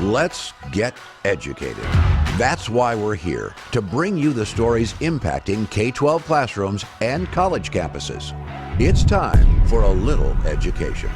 Let's get educated. That's why we're here, to bring you the stories impacting K-12 classrooms and college campuses. It's time for a little education.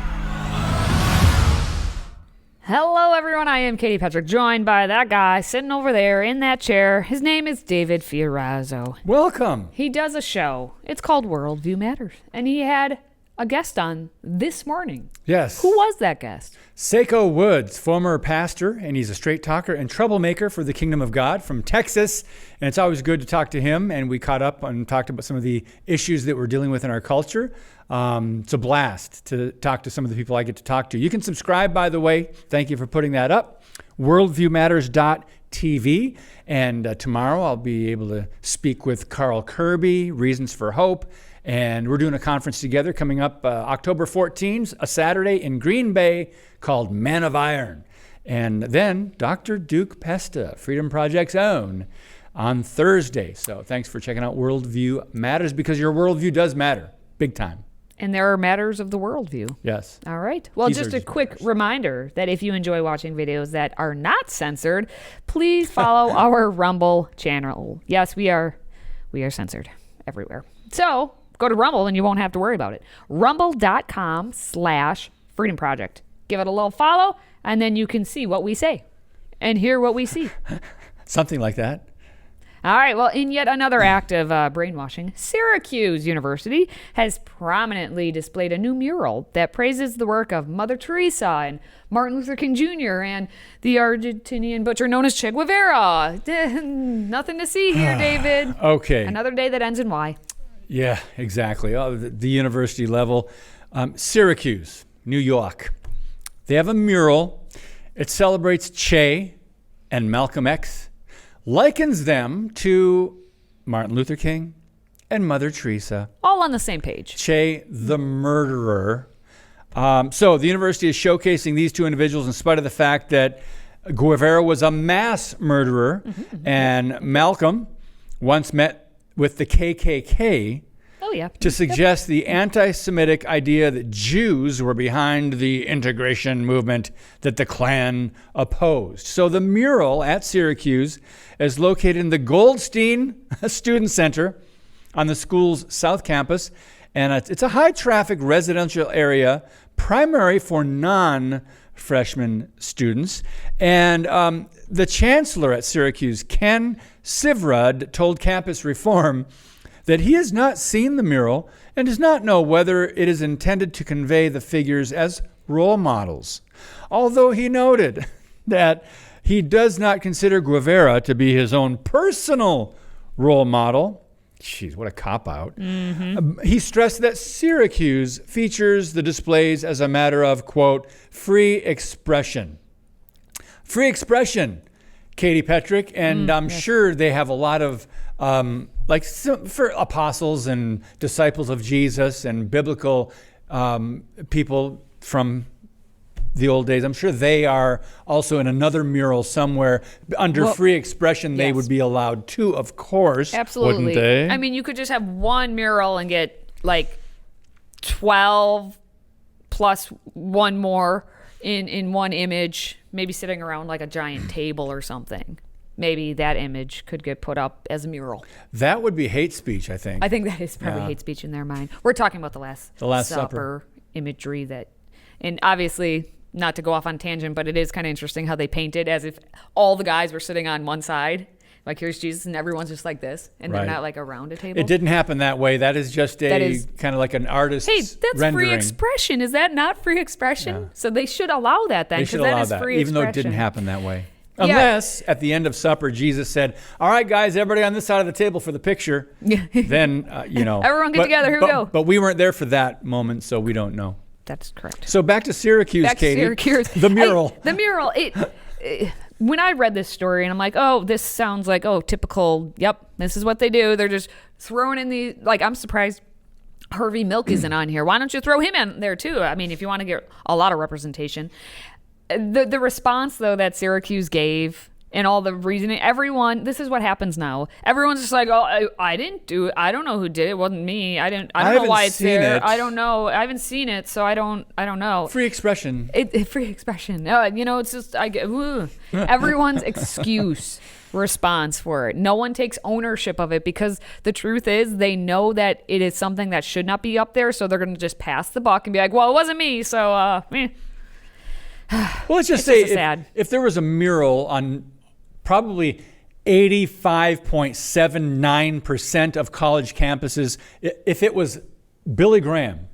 Hello, everyone. I am Katie Patrick, joined by that guy sitting over there in that chair. His name is David Fiorazzo. Welcome. He does a show. It's called Worldview Matters. And he had a guest on this morning. Yes. Who was that guest? Seiko Woods, former pastor, and he's a straight talker and troublemaker for the Kingdom of God from Texas. And it's always good to talk to him. And we caught up and talked about some of the issues that we're dealing with in our culture. It's a blast to talk to some of the people I get to talk to. You can subscribe, by the way. Thank you for putting that up. Worldviewmatters.tv. And tomorrow I'll be able to speak with Carl Kirby, Reasons for Hope. And we're doing a conference together coming up October 14th, a Saturday in Green Bay called Man of Iron. And then Dr. Duke Pesta, Freedom Project's own, on Thursday. So thanks for checking out Worldview Matters, because your worldview does matter big time. And there are matters of the worldview. Yes. All right. Well, just a quick reminder that if you enjoy watching videos that are not censored, please follow our Rumble channel. Yes, we are censored everywhere. So go to Rumble and you won't have to worry about it. Rumble.com/Freedom Project. Give it a little follow, and then you can see what we say and hear what we see. Something like that. All right, well, in yet another act of brainwashing, Syracuse University has prominently displayed a new mural that praises the work of Mother Teresa and Martin Luther King Jr. and the Argentinian butcher known as Che Guevara. Nothing to see here, David. Okay. Another day that ends in Y. Yeah, exactly. The university level. Syracuse, New York. They have a mural. It celebrates Che and Malcolm X, likens them to Martin Luther King and Mother Teresa. All on the same page. Che, the murderer. So the university is showcasing these two individuals in spite of the fact that Guevara was a mass murderer, and Malcolm once met with the KKK to suggest the anti-Semitic idea that Jews were behind the integration movement that the Klan opposed. So the mural at Syracuse is located in the Goldstein Student Center on the school's South Campus, and it's a high-traffic residential area, primary for non-freshman students. And the chancellor at Syracuse, Ken Sivrud, told Campus Reform that he has not seen the mural and does not know whether it is intended to convey the figures as role models. Although he noted that he does not consider Guevara to be his own personal role model. Jeez, what a cop-out. He stressed that Syracuse features the displays as a matter of, quote, free expression. Free expression, Katie Petrick, and I'm sure they have a lot of for apostles and disciples of Jesus and biblical people from the old days. I'm sure they are also in another mural somewhere under free expression. They would be allowed to, of course. Absolutely. Wouldn't they? I mean, you could just have one mural and get like 12 plus one more in one image, maybe sitting around like a giant table or something. Maybe that image could get put up as a mural. That would be hate speech, I think. I think that is probably hate speech in their mind. We're talking about the Last Supper imagery and obviously, not to go off on tangent, but it is kind of interesting how they paint it as if all the guys were sitting on one side. Like, here's Jesus, and everyone's just like this, and they're not like around a table. It didn't happen that way. That is just kind of like an artist's that's rendering. Free expression. Is that not free expression? Yeah. So they should allow that then, because that is free even expression. though it didn't happen that way. Unless at the end of supper, Jesus said, all right, guys, everybody on this side of the table for the picture. Then, everyone get together, here we go. But we weren't there for that moment, so we don't know. That's correct. So back to Syracuse, Katie. Syracuse. The mural. The mural. When I read this story, and I'm like, oh, this sounds like, typical, this is what they do. They're just throwing in the, I'm surprised Harvey Milk isn't on here. Why don't you throw him in there too? I mean, if you want to get a lot of representation. The response, though, that Syracuse gave and all the reasoning. Everyone, this is what happens now. Everyone's just like, oh, I didn't do it. I don't know who did it. It wasn't me. I don't know why it's there. I don't know. I haven't seen it, so I don't know. Free expression. Free expression. It's just everyone's excuse response for it. No one takes ownership of it, because the truth is they know that it is something that should not be up there, so they're going to just pass the buck and be like, well, it wasn't me, so well, let's just say if there was a mural on probably 85.79% of college campuses, if it was Billy Graham,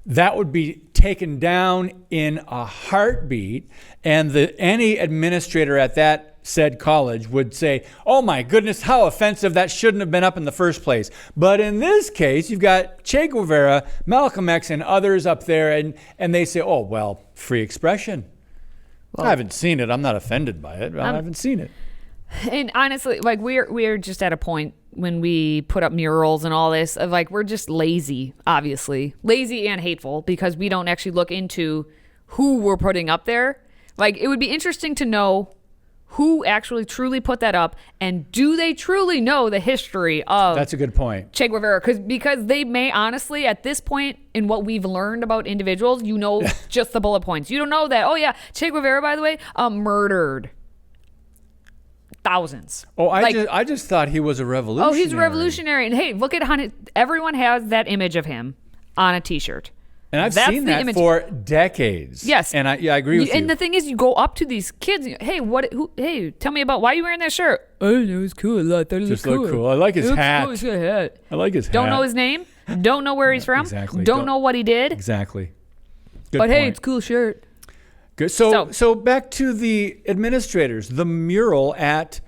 that would be taken down in a heartbeat, and any administrator at that said college would say, oh my goodness, how offensive, that shouldn't have been up in the first place. But in this case, you've got Che Guevara, Malcolm X, and others up there, and they say, oh, well, free expression. Well, I haven't seen it. I'm not offended by it. I haven't seen it. And honestly, like we're just at a point when we put up murals and all this of like, we're just lazy, obviously. Lazy and hateful, because we don't actually look into who we're putting up there. Like, it would be interesting to know who actually truly put that up, and do they truly know the history of That's a good point. Che Guevara? Because they may honestly, at this point in what we've learned about individuals, just the bullet points. You don't know that, oh yeah, Che Guevara, by the way, murdered thousands. Oh, I just thought he was a revolutionary. Oh, he's a revolutionary. And hey, look at everyone has that image of him on a t-shirt. And I've seen that for decades. Yes. And I agree with you. And the thing is, you go up to these kids, hey, tell me about, why are you wearing that shirt? Oh, it was cool. I thought it was cool. Look cool. I like his hat. Cool. He's got a hat. I like his hat. Don't know his name. Don't know where he's from. Exactly. Don't know what he did. Exactly. Good but point. hey, it's a cool shirt. Good. So back to the administrators. The mural at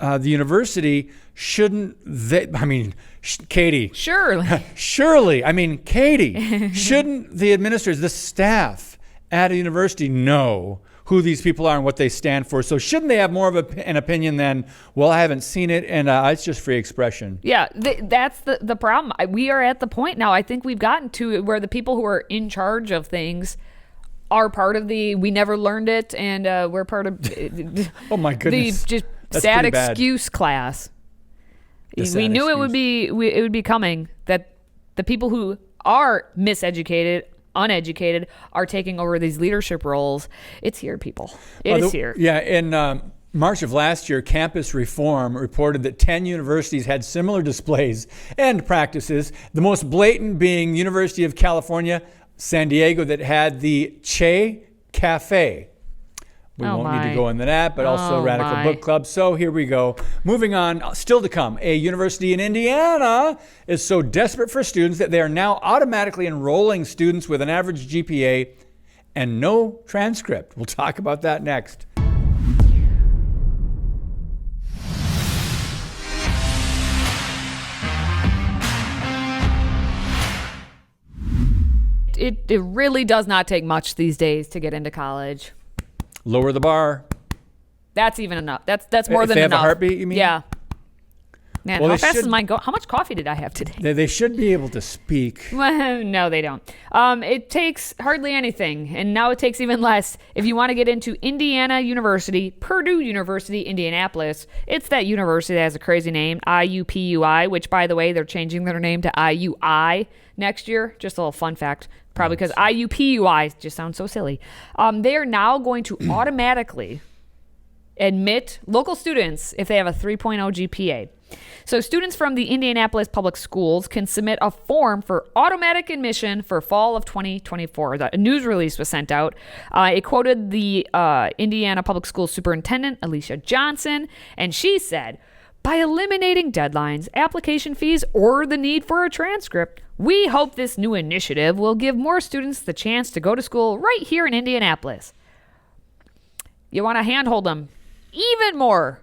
the university, shouldn't they, Katie. Surely. Katie, shouldn't the administrators, the staff at a university know who these people are and what they stand for? So shouldn't they have more of an opinion than, well, I haven't seen it, and it's just free expression? Yeah, that's the problem. We are at the point now, I think we've gotten to where the people who are in charge of things are part of we never learned it, and we're part of oh my goodness, the just sad excuse class. We knew it would be coming, that the people who are miseducated, uneducated, are taking over these leadership roles. It's here, people. It is here. Yeah, in March of last year, Campus Reform reported that 10 universities had similar displays and practices, the most blatant being University of California, San Diego, that had the Che Cafe. We won't need to go into that, but also Radical Book Club. So here we go. Moving on, still to come. A university in Indiana is so desperate for students that they are now automatically enrolling students with an average GPA and no transcript. We'll talk about that next. It really does not take much these days to get into college. Lower the bar. That's even enough. That's more than enough. If they have a heartbeat, you mean? Yeah. Man, how fast is mine go? How much coffee did I have today? They should be able to speak. Well, no, they don't. It takes hardly anything, and now it takes even less. If you want to get into Indiana University, Purdue University, Indianapolis, it's that university that has a crazy name, IUPUI, which, by the way, they're changing their name to IUI next year. Just a little fun fact. Probably because IUPUI just sounds so silly. They are now going to automatically admit local students if they have a 3.0 GPA. So students from the Indianapolis Public Schools can submit a form for automatic admission for fall of 2024. A news release was sent out. It quoted the Indiana Public Schools Superintendent, Alicia Johnson, and she said, by eliminating deadlines, application fees, or the need for a transcript, we hope this new initiative will give more students the chance to go to school right here in Indianapolis. You want to handhold them even more.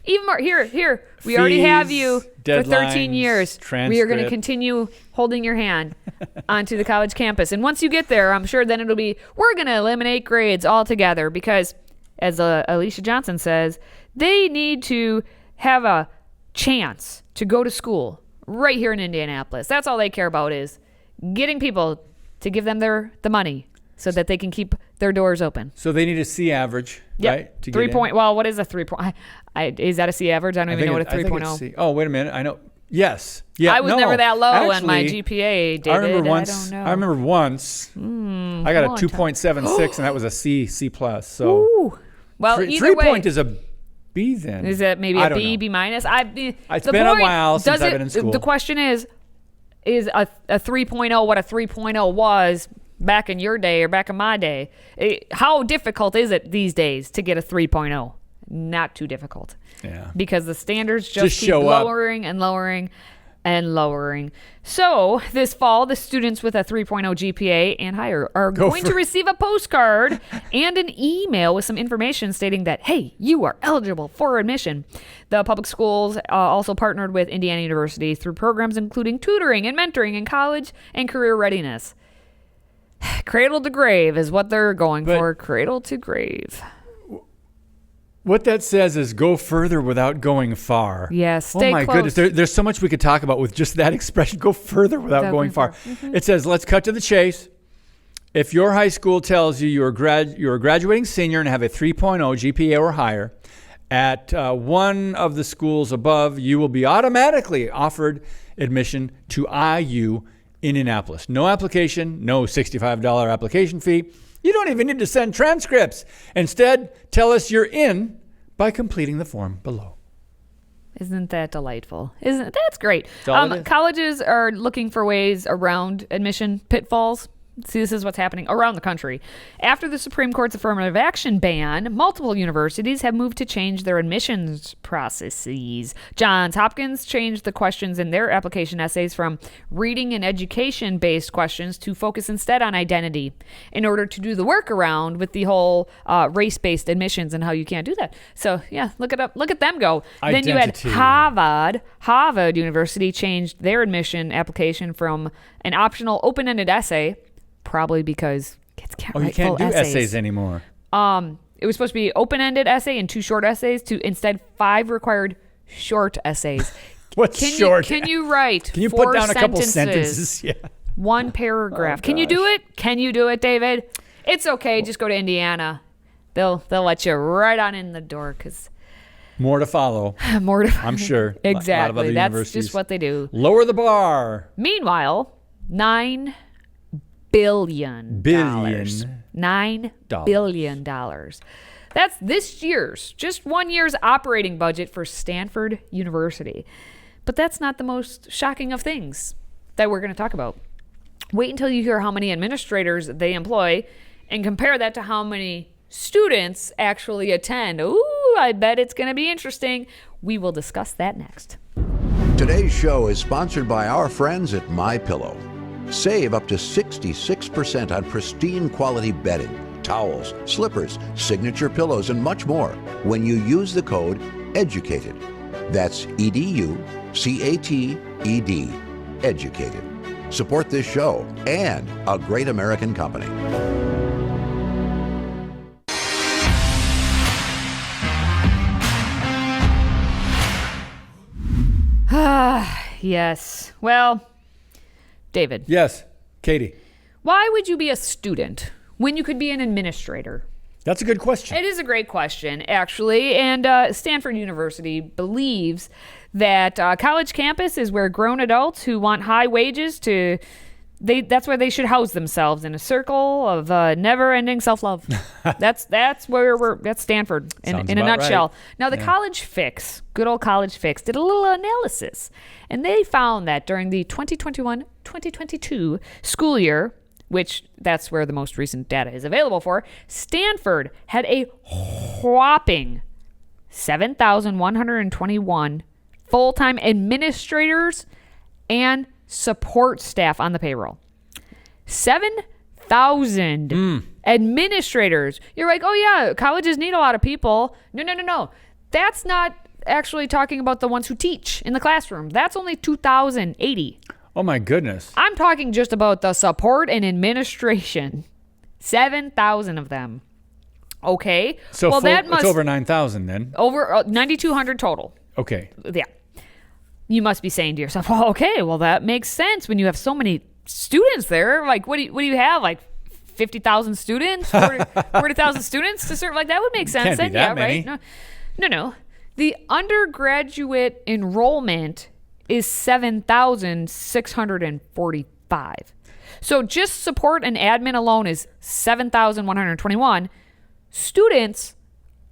Here. We already have you for 13 years. We are going to continue holding your hand onto the college campus. And once you get there, I'm sure then it'll be, we're going to eliminate grades altogether because, as Alicia Johnson says, they need to have a chance to go to school right here in Indianapolis. That's all they care about, is getting people to give them the money so that they can keep their doors open. So they need a C average, Yep. right? To 3 get point. in? Well, what is a 3 point? Is that a C average? I don't even know what a 3.0. C. Oh, wait a minute. I know. Yes. Yeah. I was no, never that low actually, on my GPA, David. I remember once. I don't know. I remember once. I got a 2.76, and that was a C plus. So Ooh. Well, either 3 way, point is a B then. is it maybe I a don't B, know. B minus? It's been a while since I've been in school. The question is a 3.0 what a 3.0 was back in your day or back in my day? How difficult is it these days to get a 3.0? Not too difficult. Yeah. Because the standards just keep show up. lowering and lowering and lowering. So this fall, the students with a 3.0 GPA and higher are going to receive a postcard and an email with some information stating that, hey, you are eligible for admission. The public schools also partnered with Indiana University through programs including tutoring and mentoring in college and career readiness. Cradle to grave is what they're going for. Cradle to grave. What that says is go further without going far. Yes, stay Oh my close. goodness, there's so much we could talk about with just that expression. Go further without going far. It says, let's cut to the chase. If your high school tells you you're a graduating senior and have a 3.0 GPA or higher, at one of the schools above, you will be automatically offered admission to IU Indianapolis. No application, no $65 application fee. You don't even need to send transcripts. Instead, tell us you're in by completing the form below. Isn't that delightful? That's great. all it is. Colleges are looking for ways around admission pitfalls. See, this is what's happening around the country. After the Supreme Court's affirmative action ban, multiple universities have moved to change their admissions processes. Johns Hopkins changed the questions in their application essays from reading and education-based questions to focus instead on identity in order to do the workaround with the whole race-based admissions and how you can't do that. So, yeah, look at them go. Identity. Then you had Harvard University changed their admission application from an optional open-ended essay, probably because kids can't write You can't full do essays anymore. It was supposed to be open-ended essay and 2 short essays to instead 5 required short essays. What's short? Can you write? Can you 4 put down sentences, a couple sentences? Yeah. 1 paragraph. Can you do it? Can you do it, David? It's okay. Just go to Indiana. They'll let you right on in the door because More to follow. I'm sure. Exactly. A lot of other That's universities just what they do. Lower the bar. Meanwhile, $9 billion. $9 billion. That's this year's, just 1 year's operating budget for Stanford University. But that's not the most shocking of things that we're going to talk about. Wait until you hear how many administrators they employ and compare that to how many students actually attend. Ooh, I bet it's going to be interesting. We will discuss that next. Today's show is sponsored by our friends at MyPillow. Save up to 66% on pristine quality bedding, towels, slippers, signature pillows, and much more when you use the code EDUCATED. That's EDUCATED. Educated. Support this show and a great American company. Yes. Well, David. Yes, Katie. Why would you be a student when you could be an administrator? That's a good question. It is a great question, actually. And Stanford University believes that college campus is where grown adults who want high wages that's where they should house themselves in a circle of never-ending self-love. That's Stanford in a nutshell. Right. Now, the College Fix, good old College Fix, did a little analysis, and they found that during the 2021-2022 school year, which that's where the most recent data is available for, Stanford had a whopping 7,121 full-time administrators and support staff on the payroll. 7,000 administrators. You're like, oh yeah, colleges need a lot of people. No. That's not actually talking about the ones who teach in the classroom. That's only 2,080. Oh my goodness. I'm talking just about the support and administration. 7,000 of them. Okay. So well, it's over 9,000 then. Over 9,200 total. Okay. Yeah. You must be saying to yourself, well, okay, well, that makes sense when you have so many students there. Like, what do you have? Like 50,000 students, 40,000 students to serve. Like, that would make sense. Can't be then, that yeah, many. right? No. The undergraduate enrollment is 7,645. So just support and admin alone is 7,121. Students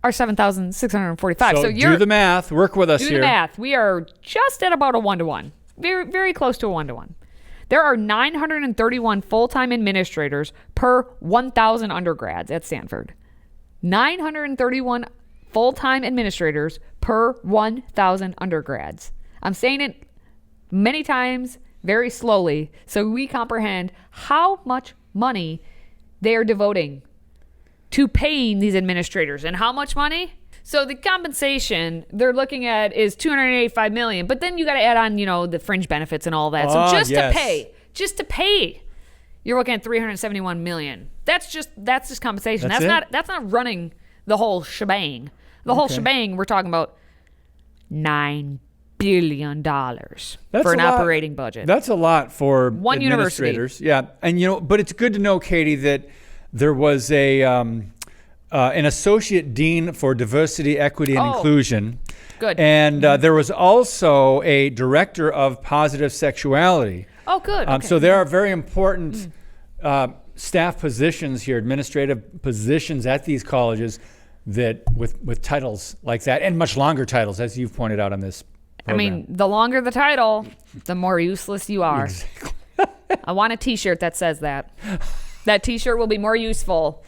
are 7,645. So do the math. Work with us here. Do the math. We are just at about a 1-to-1. Very, very close to a 1-to-1. There are 931 full-time administrators per 1,000 undergrads at Stanford. 931 full-time administrators per 1,000 undergrads. I'm saying it many times, very slowly, so we comprehend how much money they are devoting to paying these administrators. And how much money? So the compensation they're looking at is $285 million, but then you got to add on, the fringe benefits and all that. So just to pay, you're looking at $371 million. That's just compensation. That's not running the whole shebang. The whole shebang, we're talking about $9 billion for an operating budget. That's a lot for one administrators. university. Yeah, and but it's good to know, Katie, that there was an associate dean for diversity, equity, and inclusion. Good. And there was also a director of positive sexuality. Oh, good. Okay. So there are very important staff positions here, administrative positions at these colleges that with titles like that, and much longer titles, as you've pointed out on this program. I mean, the longer the title, the more useless you are. Exactly. I want a t-shirt that says that. That t-shirt will be more useful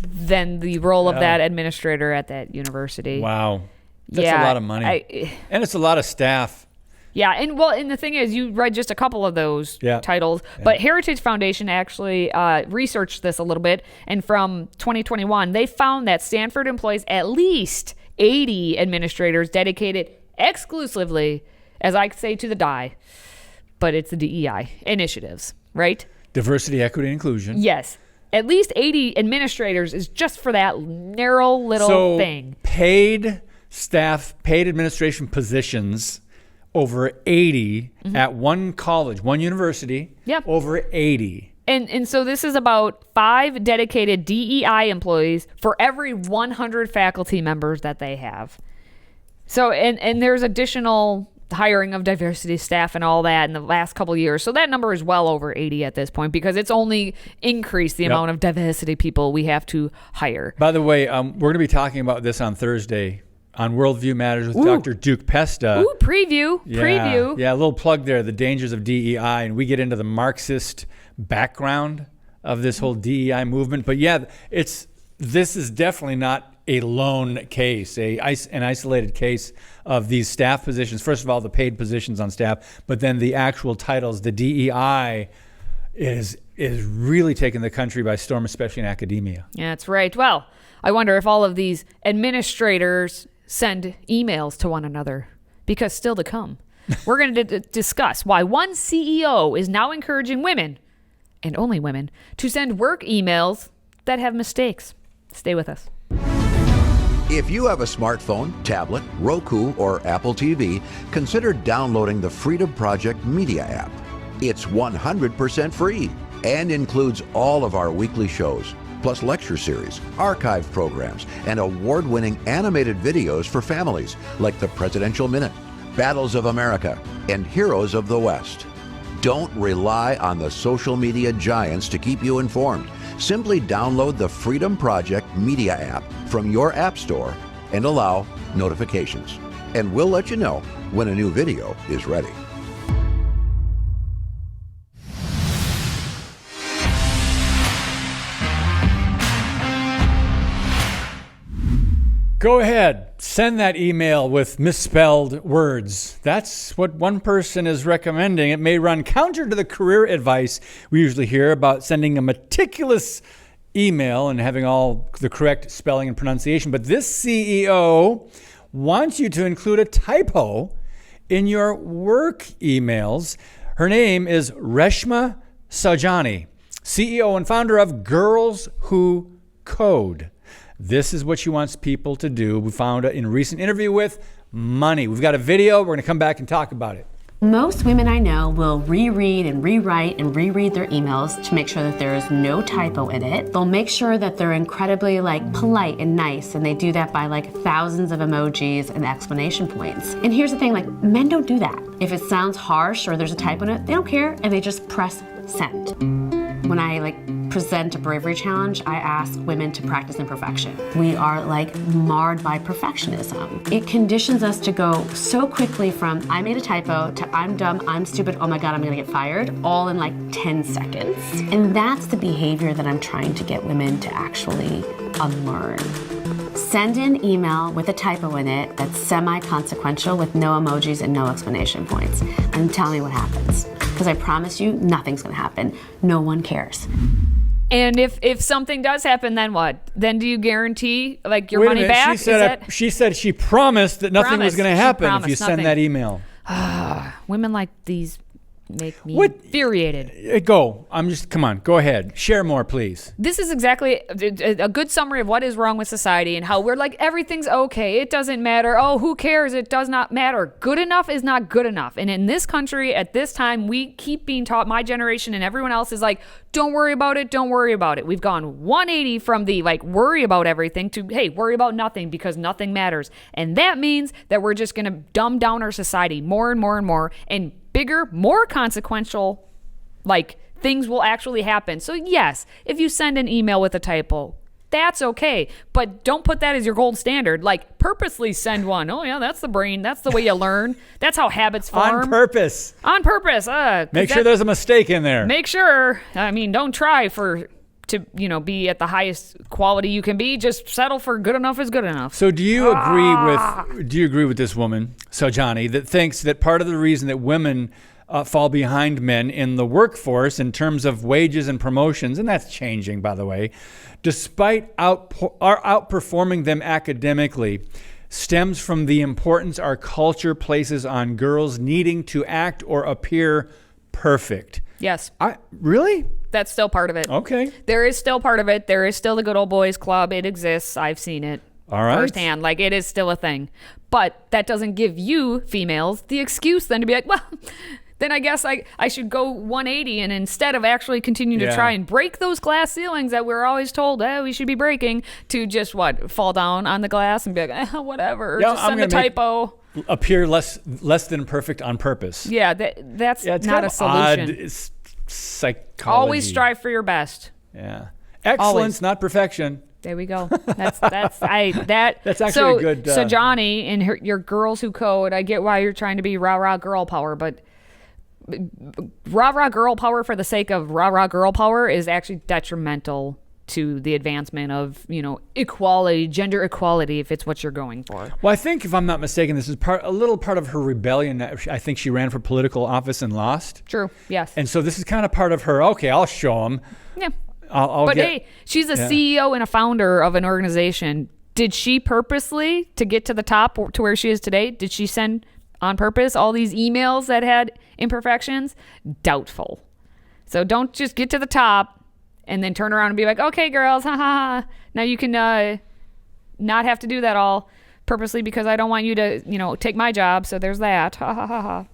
than the role of that administrator at that university. Wow. That's a lot of money. And it's a lot of staff. Yeah, and the thing is, you read just a couple of those titles, but Heritage Foundation actually researched this a little bit, and from 2021, they found that Stanford employs at least 80 administrators dedicated exclusively, as I say, to the DEI, but it's the DEI initiatives, right? Diversity, equity, and inclusion. Yes. At least 80 administrators is just for that narrow little thing. Paid staff, paid administration positions, over 80 at one college, one university. Yep. Over 80. And so this is about 5 dedicated DEI employees for every 100 faculty members that they have. So, and there's additional hiring of diversity staff and all that in the last couple of years. So that number is well over 80 at this point, because it's only increased the amount of diversity people we have to hire. By the way, we're going to be talking about this on Thursday on Worldview Matters with Dr. Duke Pesta. Ooh, preview. Yeah, a little plug there, the dangers of DEI, and we get into the Marxist background of this whole DEI movement. But this is definitely not a lone case, an isolated case of these staff positions. First of all, the paid positions on staff, but then the actual titles. The DEI is really taking the country by storm, especially in academia. Yeah, that's right. Well, I wonder if all of these administrators send emails to one another, because still to come, we're going to discuss why one CEO is now encouraging women, and only women, to send work emails that have mistakes. Stay with us. If you have a smartphone, tablet, Roku, or Apple TV, consider downloading the Freedom Project Media app. It's 100% free and includes all of our weekly shows, plus lecture series, archive programs, and award-winning animated videos for families like the Presidential Minute, Battles of America, and Heroes of the West. Don't rely on the social media giants to keep you informed. Simply download the Freedom Project Media app from your app store and allow notifications. And we'll let you know when a new video is ready. Go ahead, send that email with misspelled words. That's what one person is recommending. It may run counter to the career advice we usually hear about sending a meticulous email and having all the correct spelling and pronunciation. But this CEO wants you to include a typo in your work emails. Her name is Reshma Saujani, CEO and founder of Girls Who Code. This is what she wants people to do. We found it in a recent interview with Money. We've got a video. We're going to come back and talk about it. Most women I know will reread and rewrite and reread their emails to make sure that there is no typo in it. They'll make sure that they're incredibly polite and nice, and they do that by thousands of emojis and exclamation points. And here's the thing, men don't do that. If it sounds harsh or there's a typo in it, they don't care and they just press send. When I present a bravery challenge, I ask women to practice imperfection. We are marred by perfectionism. It conditions us to go so quickly from I made a typo to I'm dumb, I'm stupid, oh my God, I'm gonna get fired, all in 10 seconds. And that's the behavior that I'm trying to get women to actually unlearn. Send an email with a typo in it that's semi-consequential with no emojis and no explanation points. And tell me what happens. Because I promise you, nothing's gonna happen. No one cares. And if something does happen, then what? Then do you guarantee your money back? She said she promised that nothing was going to happen if you send that email. Women like these make me infuriated. Come on, go ahead. Share more, please. This is exactly a good summary of what is wrong with society and how we're everything's okay. It doesn't matter. Oh, who cares? It does not matter. Good enough is not good enough. And in this country, at this time, we keep being taught, my generation and everyone else is don't worry about it. Don't worry about it. We've gone 180 from the worry about everything to, hey, worry about nothing because nothing matters. And that means that we're just going to dumb down our society more and more and more, and bigger, more consequential, things will actually happen. So yes, if you send an email with a typo, that's okay. But don't put that as your gold standard. Purposely send one. Oh yeah, that's the brain. That's the way you learn. That's how habits form. On purpose. On purpose. Make sure there's a mistake in there. Make sure. Don't try to be at the highest quality you can be. Just settle for good enough is good enough. So do you agree with this woman, Sajani, that thinks that part of the reason that women fall behind men in the workforce in terms of wages and promotions, and that's changing, by the way, despite outperforming them academically, stems from the importance our culture places on girls needing to act or appear perfect? Yes. Really? That's still part of it. Okay. There is still part of it. There is still the good old boys club. It exists. I've seen it firsthand. It is still a thing. But that doesn't give you females the excuse then to be well, then I guess I should go 180 and instead of actually continue to try and break those glass ceilings that we're always told we should be breaking, to just fall down on the glass and be whatever, just send the typo. Appear less than perfect on purpose. Yeah, that's not a solution. It's psychology. Always strive for your best. Yeah, excellence, not perfection. There we go. That's actually a good. So Johnny and your girls who code, I get why you're trying to be rah girl power, but rah girl power for the sake of rah girl power is actually detrimental to the advancement of, equality, gender equality, if it's what you're going for. Well, I think, if I'm not mistaken, this is a little part of her rebellion. I think she ran for political office and lost. True, yes. And so this is kind of part of her, okay, I'll show them. Yeah. Hey, she's a CEO and a founder of an organization. Did she purposely, to get to the top, to where she is today, did she send on purpose all these emails that had imperfections? Doubtful. So don't just get to the top and then turn around and be okay, girls, now you can not have to do that all purposely because I don't want you to, take my job. So there's that. All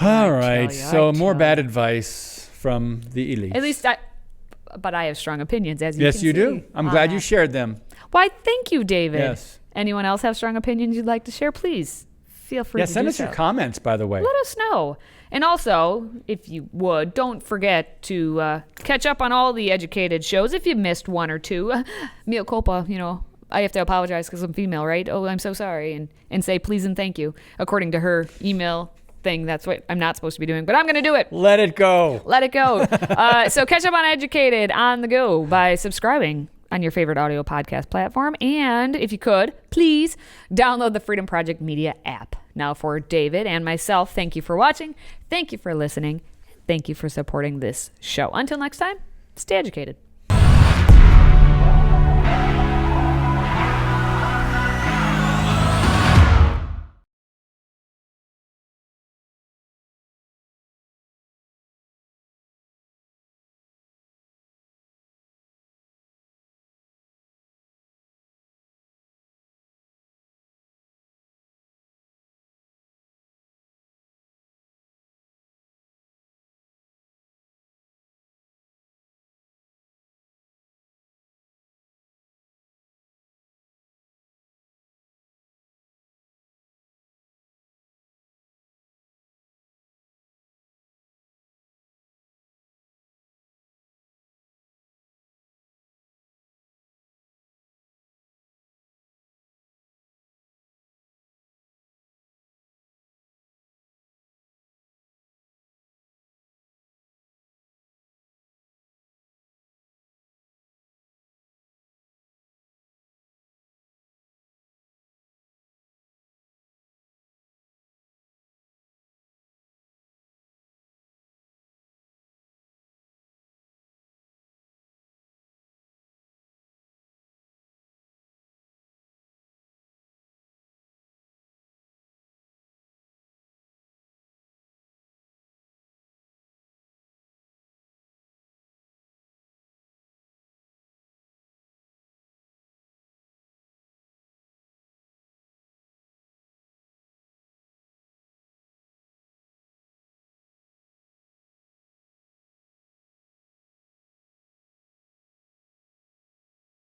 right. So more bad advice from the elite. At least but I have strong opinions, as you can Yes, you see. do. I'm glad you shared them. Why, thank you, David. Yes. Anyone else have strong opinions you'd like to share? Please feel free to do so. Send us your comments, by the way. Let us know. And also, if you would, don't forget to catch up on all the Educated shows. If you missed one or two, mea culpa, I have to apologize because I'm female, right? Oh, I'm so sorry. And say please and thank you, according to her email thing. That's what I'm not supposed to be doing, but I'm going to do it. Let it go. Let it go. So catch up on Educated on the go by subscribing on your favorite audio podcast platform. And if you could, please download the Freedom Project Media app. Now for David and myself, thank you for watching. Thank you for listening. Thank you for supporting this show. Until next time, stay educated.